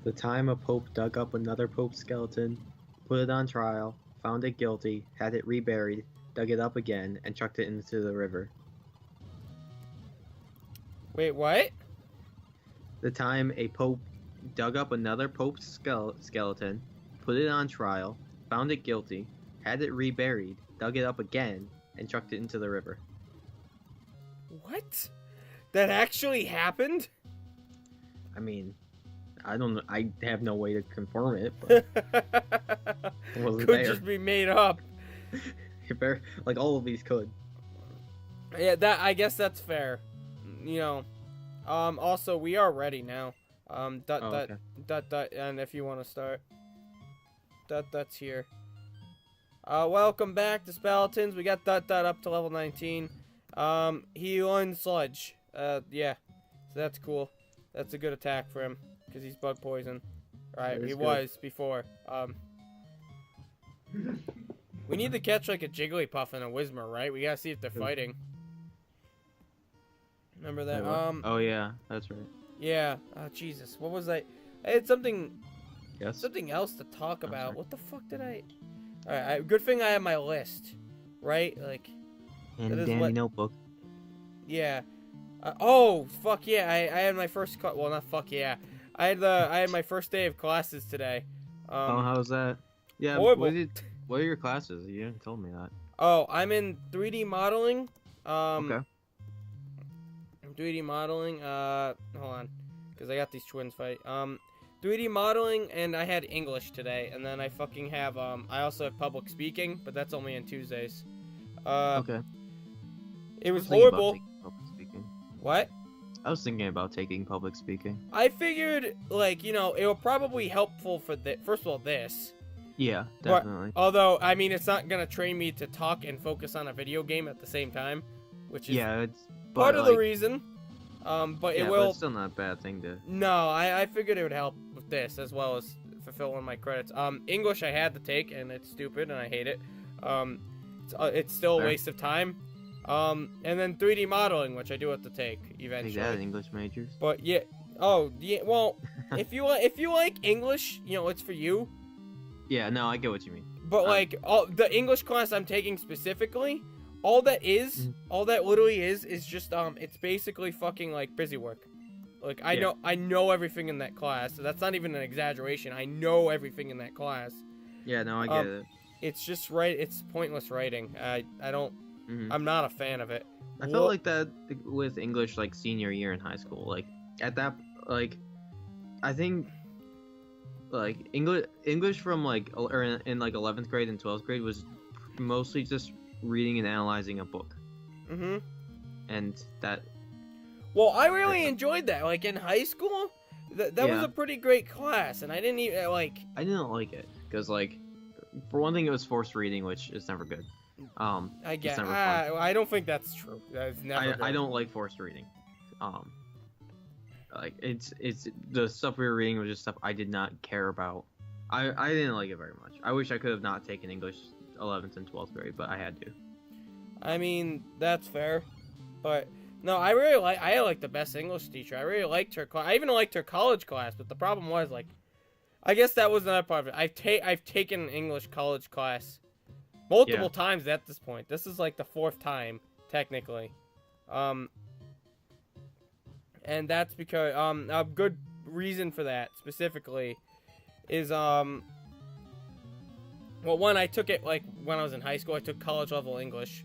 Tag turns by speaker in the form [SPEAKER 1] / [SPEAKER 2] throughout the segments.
[SPEAKER 1] The time a pope dug up another pope's skeleton, put it on trial, found it guilty, had it reburied, dug it up again, and chucked it into the river.
[SPEAKER 2] Wait, what?
[SPEAKER 1] The time a pope dug up another pope's skeleton, put it on trial, found it guilty, had it reburied, dug it up again, and chucked it into the river.
[SPEAKER 2] What? That actually happened?
[SPEAKER 1] I mean, I don't know. I have no way to confirm it, but it wasn't
[SPEAKER 2] Could
[SPEAKER 1] there.
[SPEAKER 2] just be made up.
[SPEAKER 1] Like all of these could.
[SPEAKER 2] Yeah, I guess that's fair. You know. Also, we are ready now.
[SPEAKER 1] Okay.
[SPEAKER 2] And if you want to start. That's here. Welcome back to Speletons. We got up to level 19. He learned Sludge. Yeah. So that's cool. That's a good attack for him. Because he's bug poison. Right, he was before. We need to catch like a Jigglypuff and a Whismur, right? We gotta see if they're fighting. Remember that?
[SPEAKER 1] Oh yeah, that's right.
[SPEAKER 2] Yeah. Oh Jesus, what was I had something
[SPEAKER 1] Yes.
[SPEAKER 2] something else to talk about.
[SPEAKER 1] sorry.
[SPEAKER 2] What the fuck did I Alright, good thing I have my list. Right? Like
[SPEAKER 1] And
[SPEAKER 2] that is
[SPEAKER 1] dandy
[SPEAKER 2] what-
[SPEAKER 1] notebook.
[SPEAKER 2] yeah. Oh, fuck yeah. I had my first well, not fuck yeah. I had my first day of classes today.
[SPEAKER 1] Oh, how was that? Yeah.
[SPEAKER 2] horrible.
[SPEAKER 1] What are your classes? You didn't tell me that.
[SPEAKER 2] Oh, I'm in 3D modeling.
[SPEAKER 1] Okay.
[SPEAKER 2] 3D modeling. Hold on, because I got these twins fight. 3D modeling, and I had English today, and then I fucking have I also have public speaking, but that's only on Tuesdays.
[SPEAKER 1] Okay.
[SPEAKER 2] It was
[SPEAKER 1] I was thinking about
[SPEAKER 2] horrible.
[SPEAKER 1] taking public speaking.
[SPEAKER 2] What?
[SPEAKER 1] I was thinking about taking public speaking.
[SPEAKER 2] I figured, like, you know, it will probably helpful for first of all this.
[SPEAKER 1] Yeah,
[SPEAKER 2] But-
[SPEAKER 1] definitely.
[SPEAKER 2] Although, I mean, it's not gonna train me to talk and focus on a video game at the same time, which is
[SPEAKER 1] Yeah, it's
[SPEAKER 2] part
[SPEAKER 1] but,
[SPEAKER 2] of the
[SPEAKER 1] like,
[SPEAKER 2] reason. But
[SPEAKER 1] yeah,
[SPEAKER 2] it
[SPEAKER 1] but
[SPEAKER 2] will.
[SPEAKER 1] it's still not a bad thing to.
[SPEAKER 2] No, I figured it would help with this as well as fulfilling my credits. English I had to take, and it's stupid, and I hate it. It's still a
[SPEAKER 1] Fair.
[SPEAKER 2] waste of time. And then 3D modeling, which I do have to take
[SPEAKER 1] Take
[SPEAKER 2] eventually.
[SPEAKER 1] that, English majors.
[SPEAKER 2] But yeah, yeah. Well, if you like English, you know, it's for you.
[SPEAKER 1] Yeah, no, I get what you mean.
[SPEAKER 2] But like the English class I'm taking specifically, all that literally is just it's basically fucking like busy work. Like I know everything in that class. So that's not even an exaggeration. I know everything in that class.
[SPEAKER 1] Yeah, no, I get it.
[SPEAKER 2] It's just it's pointless writing. I don't
[SPEAKER 1] Mhm.
[SPEAKER 2] I'm not a fan of it.
[SPEAKER 1] I felt like that with English, like senior year in high school. Like at that, like I think, like English from like or in like 11th grade and 12th grade was mostly just reading and analyzing a book, and that.
[SPEAKER 2] Well, I really enjoyed that. Like in high school, that was
[SPEAKER 1] Yeah.
[SPEAKER 2] a pretty great class, and I didn't even like.
[SPEAKER 1] I didn't like it because like, for one thing, it was forced reading, which is never good.
[SPEAKER 2] I
[SPEAKER 1] it's
[SPEAKER 2] guess
[SPEAKER 1] never fun.
[SPEAKER 2] I don't think that's true. That's never.
[SPEAKER 1] I
[SPEAKER 2] good.
[SPEAKER 1] don't like forced reading. Like it's the stuff we were reading was just stuff I did not care about. I didn't like it very much. I wish I could have not taken English 11th and 12th grade, but I had to.
[SPEAKER 2] I mean, that's fair, but no, I like the best English teacher. I really liked her class. I even liked her college class, but the problem was like, I guess that was another part of it. I've taken an English college class multiple times at this point. This is like the 4th time technically, and that's because a good reason for that specifically is well, one, I took it like when I was in high school. I took college level English,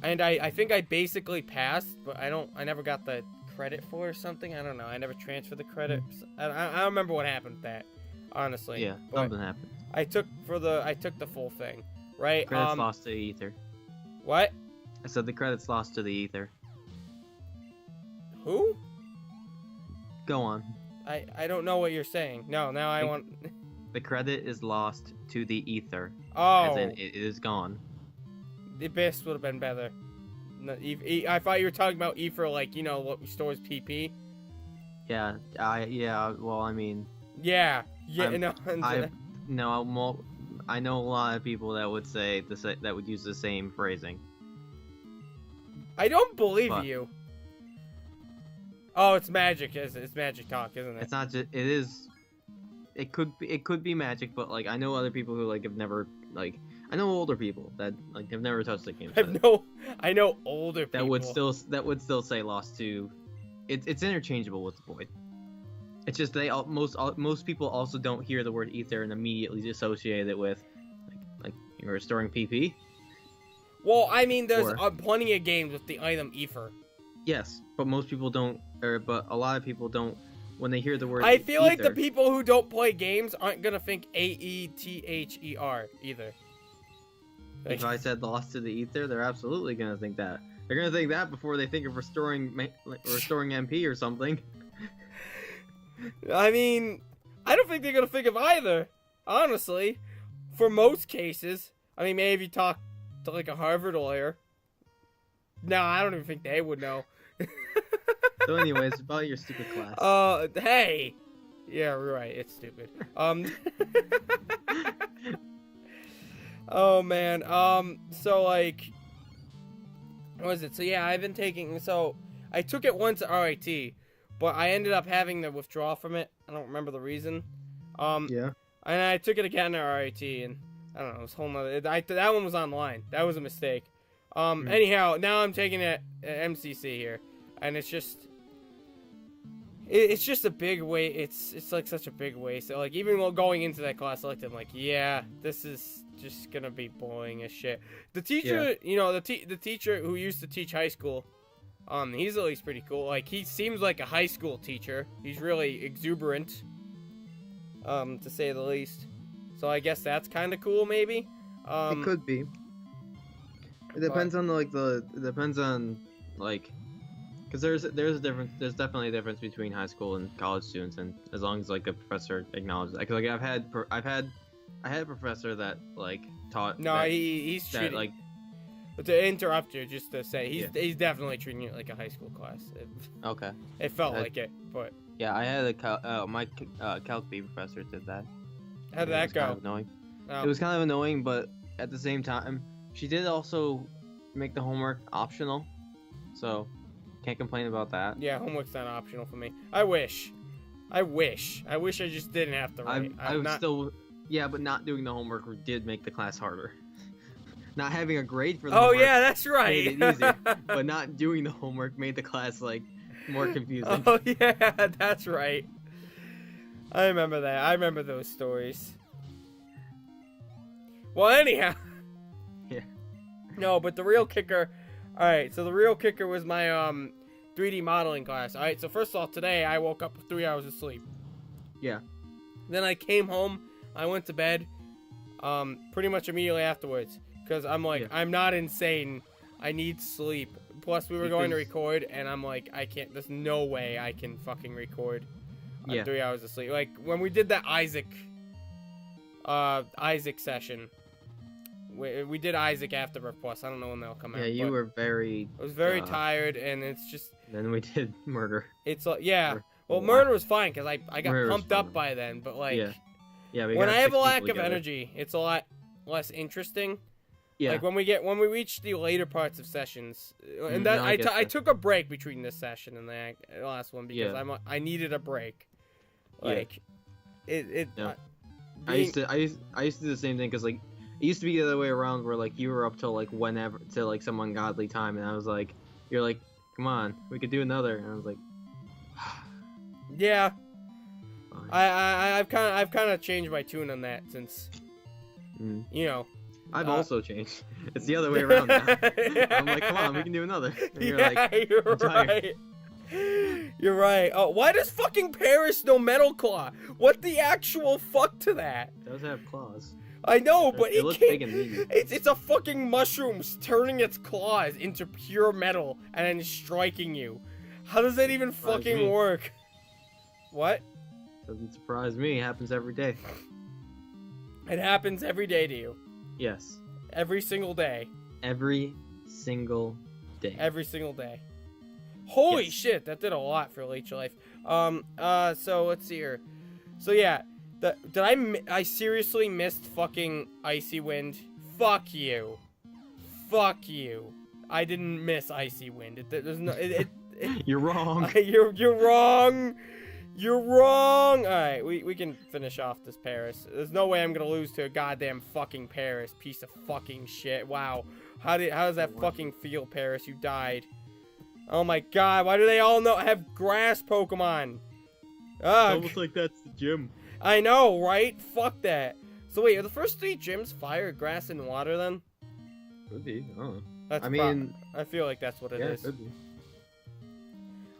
[SPEAKER 2] and I think I basically passed, but I never got the credit for it or something. I don't know. I never transferred the credit. I don't remember what happened with that, honestly.
[SPEAKER 1] Yeah,
[SPEAKER 2] but
[SPEAKER 1] something happened.
[SPEAKER 2] I took the full thing, right?
[SPEAKER 1] Credits lost to the ether.
[SPEAKER 2] What?
[SPEAKER 1] I said the credits lost to the ether.
[SPEAKER 2] Who?
[SPEAKER 1] Go on.
[SPEAKER 2] I don't know what you're saying. No, now I want.
[SPEAKER 1] The credit is lost to the ether.
[SPEAKER 2] Oh,
[SPEAKER 1] As in, it is gone.
[SPEAKER 2] the Abyss would have been better. No, I thought you were talking about E for like, you know, what stores PP.
[SPEAKER 1] Yeah, well, I mean,
[SPEAKER 2] Yeah,
[SPEAKER 1] I know a lot of people that would say that would use the same phrasing.
[SPEAKER 2] I don't believe
[SPEAKER 1] But-
[SPEAKER 2] you. Oh, it's magic. It's magic talk, isn't it?
[SPEAKER 1] It's not just. It is it could be magic, but like I know other people who like have never like I know older people that like have never touched the game.
[SPEAKER 2] I know older people
[SPEAKER 1] that would still say Lost 2. It's interchangeable with the Void. It's just most people also don't hear the word ether and immediately associate it with like you're restoring PP.
[SPEAKER 2] Well, I mean, there's plenty of games with the item ether.
[SPEAKER 1] Yes, but most people don't, but a lot of people don't. When they hear the word
[SPEAKER 2] I feel
[SPEAKER 1] ether,
[SPEAKER 2] like the people who don't play games aren't gonna think AETHER either. Like,
[SPEAKER 1] if I said Lost to the ether, they're absolutely gonna think that. They're gonna think that before they think of restoring MP or something.
[SPEAKER 2] I mean, I don't think they're gonna think of either. Honestly, for most cases. I mean, maybe if you talk to like a Harvard lawyer. No, I don't even think they would know.
[SPEAKER 1] So, anyways, about your stupid class.
[SPEAKER 2] Hey, yeah, right. It's stupid. Oh man. So like, what was it? So yeah, I've been taking. So I took it once at RIT, but I ended up having to withdraw from it. I don't remember the reason.
[SPEAKER 1] Yeah.
[SPEAKER 2] And I took it again at RIT, and I don't know. It was a whole nother. That one was online. That was a mistake. Anyhow, now I'm taking it at MCC here, and it's just a big waste. It's like such a big waste. So, like, even while going into that class, I looked at, I'm like, yeah, this is just gonna be boring as shit. The teacher, you know, the teacher who used to teach high school, he's at least pretty cool. Like, he seems like a high school teacher. He's really exuberant, to say the least. So I guess that's kind of cool, maybe.
[SPEAKER 1] It could be. It depends on because there's a difference. There's definitely a difference between high school and college students, and as long as like the professor acknowledges that. 'Cause, like I had a professor that like taught.
[SPEAKER 2] No,
[SPEAKER 1] that,
[SPEAKER 2] he's
[SPEAKER 1] that,
[SPEAKER 2] treating.
[SPEAKER 1] like.
[SPEAKER 2] But to interrupt you, just to say, he's definitely treating it like a high school class.
[SPEAKER 1] Okay.
[SPEAKER 2] It felt like it, but.
[SPEAKER 1] Yeah, I had my Calc B professor did that.
[SPEAKER 2] How did that go?
[SPEAKER 1] Kind of annoying.
[SPEAKER 2] Oh.
[SPEAKER 1] It was kind of annoying, but at the same time, she did also make the homework optional, so can't complain about that.
[SPEAKER 2] Yeah, homework's not optional for me. I wish I just didn't have to write.
[SPEAKER 1] Yeah, but not doing the homework did make the class harder. Not having a grade for the
[SPEAKER 2] homework.
[SPEAKER 1] homework
[SPEAKER 2] Yeah, that's right.
[SPEAKER 1] made it easier, but not doing the homework made the class like more confusing.
[SPEAKER 2] Oh yeah, that's right. I remember that. I remember those stories. Well, anyhow.
[SPEAKER 1] Yeah.
[SPEAKER 2] No, but the real kicker. All right, so the real kicker was my 3D modeling class. All right, so first of all, today I woke up with 3 hours of sleep.
[SPEAKER 1] Yeah.
[SPEAKER 2] Then I came home. I went to bed. Pretty much immediately afterwards, because I'm like, I'm not insane. I need sleep. Plus, we were going to record, and I'm like, I can't. There's no way I can fucking record. 3 hours of sleep. Like when we did that Isaac session. We did Isaac Afterbirth Plus. I don't know when they'll come out.
[SPEAKER 1] Yeah, you were very.
[SPEAKER 2] I was very tired, and it's just.
[SPEAKER 1] Then we did Murder.
[SPEAKER 2] It's like Well, Murder was fine because I got pumped up by then, but like.
[SPEAKER 1] Yeah.
[SPEAKER 2] When I have a lack of energy, it's a lot less interesting. Yeah. Like when we reach the later parts of sessions, and that I took a break between this session and the last one because I needed a break. Like,
[SPEAKER 1] I used to do the same thing because like it used to be the other way around where like you were up till like whenever till like some ungodly time and I was like you're like come on we could do another and I was like
[SPEAKER 2] yeah. I've kind of changed my tune on that since you know.
[SPEAKER 1] I've also changed. It's the other way around now. I'm like, come on, we can do another. And
[SPEAKER 2] you're like, you're right. You're right. Oh, why does fucking Paris know Metal Claw? What the actual fuck to that?
[SPEAKER 1] It does have claws.
[SPEAKER 2] I know, but
[SPEAKER 1] it looks big and meaty.
[SPEAKER 2] It's a fucking mushroom turning its claws into pure metal and then striking you. How does that even fucking work? What?
[SPEAKER 1] Doesn't surprise me. It happens every day.
[SPEAKER 2] It happens every day to you.
[SPEAKER 1] Yes.
[SPEAKER 2] Every single day.
[SPEAKER 1] Every single day.
[SPEAKER 2] Every single day. Holy shit, that did a lot for late life. So let's see here. So yeah, I seriously missed fucking Icy Wind? Fuck you. Fuck you. I didn't miss Icy Wind. There's no.
[SPEAKER 1] You're wrong.
[SPEAKER 2] You're wrong. You're wrong! Alright, we can finish off this Paris. There's no way I'm gonna lose to a goddamn fucking Paris. Piece of fucking shit. Wow. How does that fucking feel, Paris? You died. Oh my god, why do they all have grass Pokemon? Ugh.
[SPEAKER 1] Almost like that's the gym.
[SPEAKER 2] I know, right? Fuck that. So wait, are the first 3 gyms fire, grass, and water then?
[SPEAKER 1] Could be. I don't know.
[SPEAKER 2] That's
[SPEAKER 1] I mean,
[SPEAKER 2] I feel like that's what it is.
[SPEAKER 1] Could be.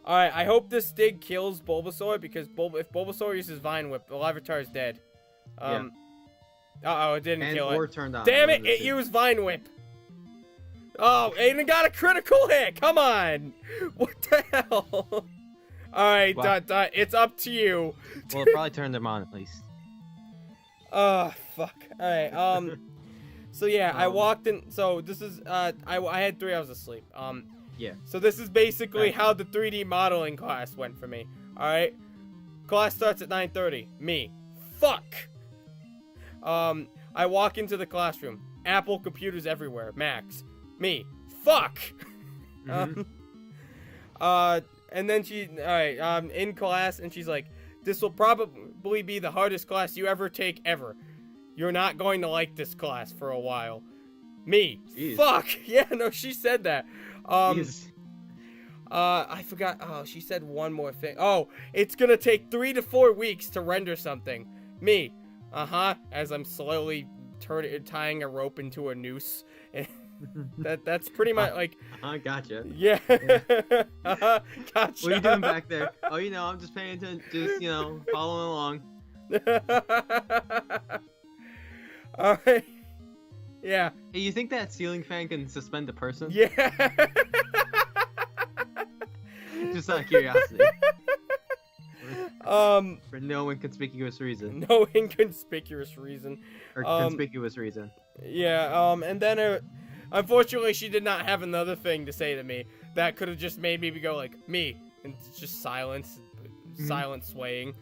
[SPEAKER 2] Alright, I hope this dig kills Bulbasaur, because if Bulbasaur uses Vine Whip, the Larvitar is dead. Uh-oh, it didn't kill it.
[SPEAKER 1] Turned on.
[SPEAKER 2] Damn it, it used Vine Whip! Oh, Aiden got a critical hit! Come on! What the hell? Alright,
[SPEAKER 1] Wow.
[SPEAKER 2] It's up to you.
[SPEAKER 1] Well, it probably turned them on at least.
[SPEAKER 2] Oh, fuck. Alright, so yeah, I walked in, so this is, I had 3 hours of sleep.
[SPEAKER 1] Yeah.
[SPEAKER 2] So this is basically how the 3D modeling class went for me. Alright? Class starts at 9:30. Me. Fuck! I walk into the classroom. Apple computers everywhere. Max. Me. Fuck!
[SPEAKER 1] Mm-hmm.
[SPEAKER 2] And then in class, and she's like, this will probably be the hardest class you ever take ever. You're not going to like this class for a while. Me.
[SPEAKER 1] Jeez.
[SPEAKER 2] Fuck! Yeah, no, she said that.
[SPEAKER 1] Jeez.
[SPEAKER 2] I forgot. Oh, she said one more thing. Oh, it's gonna take 3 to 4 weeks to render something. Me. As I'm slowly tying a rope into a noose. That's pretty much like.
[SPEAKER 1] Gotcha.
[SPEAKER 2] Yeah. Gotcha.
[SPEAKER 1] What are you doing back there? Oh, I'm just paying attention, just following along.
[SPEAKER 2] All right. Yeah.
[SPEAKER 1] Hey, you think that ceiling fan can suspend a person?
[SPEAKER 2] Yeah.
[SPEAKER 1] Just out of curiosity. For no inconspicuous reason.
[SPEAKER 2] No inconspicuous reason.
[SPEAKER 1] Or conspicuous reason.
[SPEAKER 2] Yeah, and then, unfortunately, she did not have another thing to say to me that could have just made me go like, me, and just silence, silent swaying.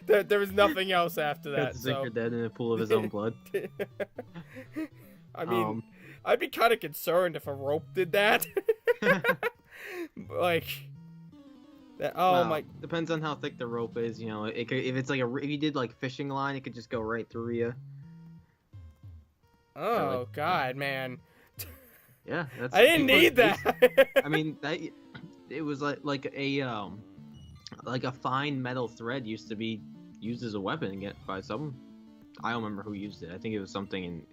[SPEAKER 2] There was nothing else after that.
[SPEAKER 1] Zinker dead in a pool of his own blood.
[SPEAKER 2] I mean, I'd be kind of concerned if a rope did that. Like, that. Oh
[SPEAKER 1] well,
[SPEAKER 2] my.
[SPEAKER 1] Depends on how thick the rope is. It could, if it's like if you did like fishing line, it could just go right through you.
[SPEAKER 2] Oh God, man.
[SPEAKER 1] Yeah, that's.
[SPEAKER 2] I didn't need that.
[SPEAKER 1] I mean, it was like a fine metal thread used to be used as a weapon by some. I don't remember who used it. I think it was something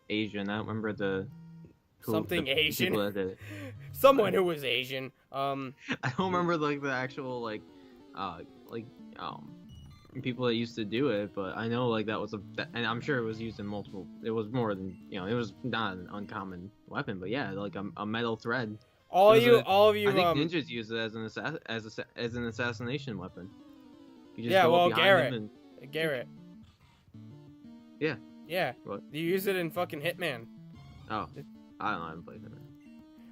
[SPEAKER 1] Asian. I don't remember
[SPEAKER 2] Asian.
[SPEAKER 1] People that did it.
[SPEAKER 2] Someone who was Asian.
[SPEAKER 1] I don't remember like the actual people that used to do it, but I know like that was and I'm sure it was used in multiple. It was more than it was not an uncommon weapon, but yeah, like a metal thread.
[SPEAKER 2] All of you.
[SPEAKER 1] I think ninjas use it as an assassination weapon. You just go up behind them
[SPEAKER 2] Garrett.
[SPEAKER 1] Yeah.
[SPEAKER 2] Yeah.
[SPEAKER 1] What?
[SPEAKER 2] You use it in fucking Hitman.
[SPEAKER 1] Oh, I don't know. I haven't played Hitman.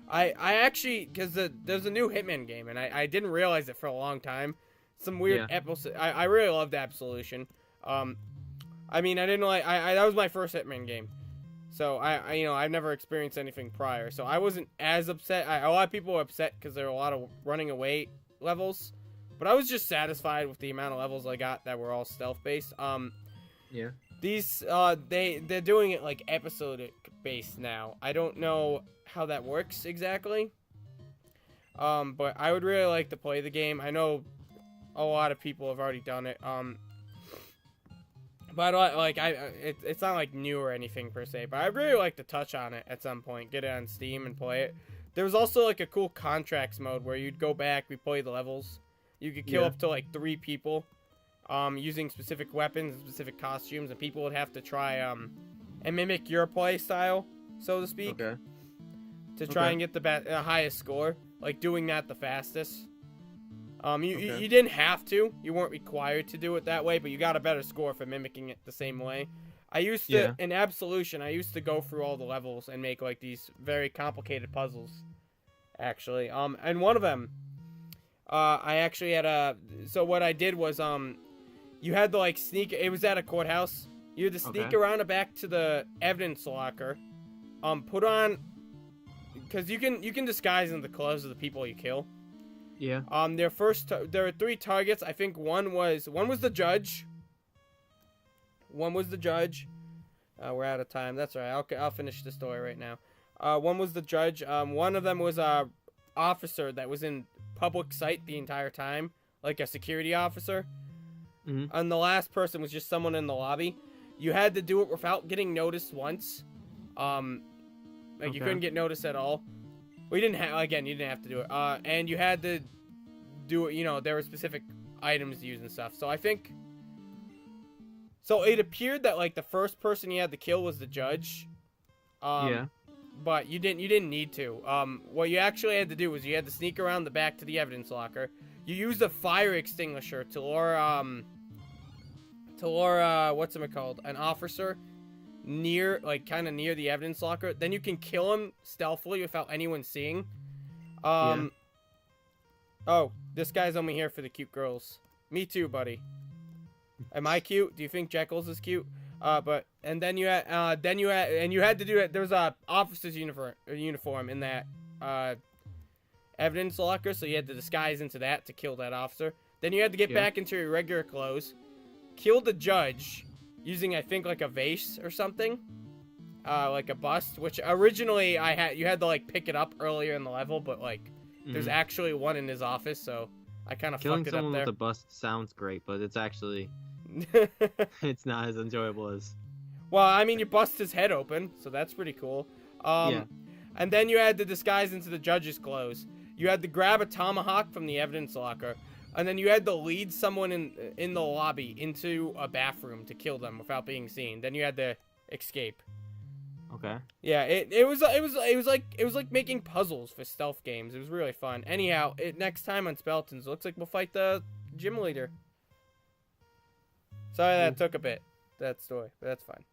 [SPEAKER 2] I actually, because there's a new Hitman game, and I didn't realize it for a long time. Some weird episode. I really loved Absolution. I mean, I didn't like. That was my first Hitman game, so I've never experienced anything prior, so I wasn't as upset. A lot of people were upset because there were a lot of running away levels, but I was just satisfied with the amount of levels I got that were all stealth based.
[SPEAKER 1] Yeah.
[SPEAKER 2] These they're doing it like episodic based now. I don't know how that works exactly. But I would really like to play the game. I know a lot of people have already done it. But it's not like new or anything per se. But I'd really like to touch on it at some point. Get it on Steam and play it. There was also like a cool contracts mode where you'd go back, replay the levels. You could kill up to like 3 people. Using specific weapons and specific costumes, and people would have to try and mimic your play style, so to speak, to try and get the highest score, like doing that the fastest. You didn't have to, you weren't required to do it that way, but you got a better score for mimicking it the same way. I used to in Absolution, I used to go through all the levels and make like these very complicated puzzles, actually. And one of them, I actually had so what I did was you had to like sneak. It was at a courthouse. You had to sneak around and back to the evidence locker. Put on, because you can disguise in the clothes of the people you kill.
[SPEAKER 1] Yeah.
[SPEAKER 2] There were 3 targets. I think one was the judge. One was the judge. We're out of time. That's all right. I'll finish the story right now. One was the judge. One of them was a officer that was in public sight the entire time, like a security officer.
[SPEAKER 1] Mm-hmm.
[SPEAKER 2] And the last person was just someone in the lobby. You had to do it without getting noticed once. You couldn't get noticed at all. We didn't have, again, you didn't have to do it. And you had to do it, you know, there were specific items to use and stuff. So I think, so it appeared that, like, the first person you had to kill was the judge.
[SPEAKER 1] Yeah.
[SPEAKER 2] But you didn't need to. What you actually had to do was you had to sneak around the back to the evidence locker. You used a fire extinguisher to lure whatchamacallit, an officer near, like, kind of near the evidence locker. Then you can kill him stealthily without anyone seeing. Oh, this guy's only here for the cute girls. Me too, buddy. Am I cute? Do you think Jekyll's is cute? And then you had to do it. There was a officer's uniform in that evidence locker, so you had to disguise into that to kill that officer. Then you had to get back into your regular clothes, kill the judge using, I think, like a vase or something, like a bust. Which originally you had to, like, pick it up earlier in the level, but, like, there's actually one in his office, so I kind of fucked it up there.
[SPEAKER 1] Killing someone with a bust sounds great, but it's actually it's not as enjoyable as.
[SPEAKER 2] Well, I mean, you bust his head open, so that's pretty cool. And then you had to disguise into the judge's clothes. You had to grab a tomahawk from the evidence locker, and then you had to lead someone in the lobby into a bathroom to kill them without being seen. Then you had to escape.
[SPEAKER 1] Okay.
[SPEAKER 2] Yeah, it was like making puzzles for stealth games. It was really fun. Anyhow, next time on Speletons, it looks like we'll fight the gym leader. Sorry that took a bit, that story, but that's fine.